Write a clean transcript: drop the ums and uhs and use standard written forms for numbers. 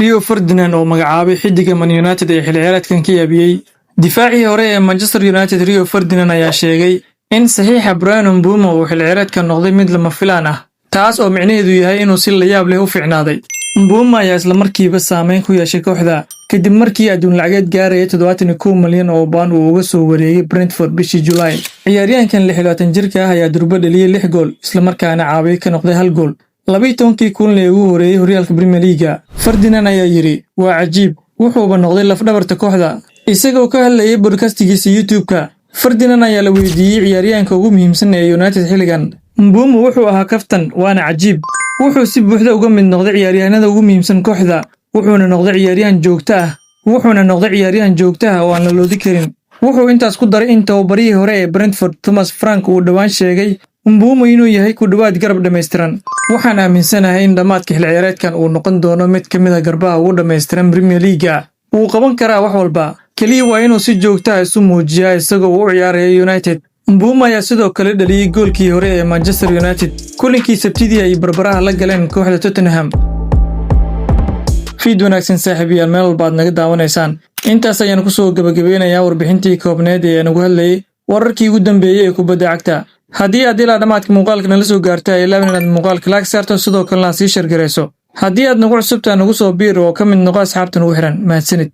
Rio Ferdinand oo magacaabay xiddiga Man United ee xilli ciyaareedkan ka yaabiyay. Difaacii hore ee Manchester United Rio Ferdinand ayaa sheegay in saxiixa Bryan Mbeumo uu xilli ciyaareedkan noqday mid lama filaan ah, taas oo micnaheedu yahay inuu si la yaab leh u fiicnaaday. Mbeumo ayaa isla markiiba saameyn ku yeeshay kooxda kadib markii adduun lacageed gaaraya 71 milyan oo pound uu uga soo wareegay Brentford bishii July. Ciyaaryahankan 26 jirka ah ayaa durba dhaliyay 6 gool isla markaana caawiye ka noqday 1 gool 12 kulan ee ugu horeeyay horyaalka Premier League. Ferdinand ayaa yiri waa cajiib, wuxuuba noqday laf-dhabarta kooxda. Isagoo ka hadlayay podcastigiisa YouTube-ka, Ferdinand ayaa la weydiiyay ciyaaryahanka ugu muhiimsan ee United xilligan. Mbeumo wuxuu ahaa kaftan, waana cajiib. Wuxuu si buuxda uga mid noqday ciyaaryahanada ugu muhiimsan kooxda. Wuxuuna noqday ciyaaryahan joogto ah oo aan la loodi karin. Wuxuu intaas ku daray in tababarihii hore ee Brentford Thomas Frank uu dhawaan sheegay Mbeumo inuu yahay ku dhawaad garab dhameystiran. Waxaan aaminsanahay in dhamaadka xilli ciyaareedkan uu noqon doono mid ka mid ah garbaha ugu dhameystiran Premier League. Wuu qaban karaa wax walba, kaliya waa inuu si joogto ah isu muujiyaa isagoo u ciyaaraya United. Mbeumo ayaa sidoo kale dhaliyay goolkii hore ee Manchester United kulinkii Sabtidii ay barbaraha la galeen kooxda Tottenham. Fiid wanaagsan saaxiibayaal, meel walba aad naga daawanaysaan. Intaas ayaan ku soo gabagabeynayaa warbixintii koobneed ee nagu hadlayay wararkii ugu dambeeyay ee kubadda cagta. Haddii aad ilaa dhamaadka muuqaalka nala soo gaartay, ilaa inaad muuqaalka like saarto sidoo kalena sii share gareyso. Haddii aad nagu cusubtaan nagu soo biir oo ka mid noqo asxaabtan ugu xiran. Mahadsanid.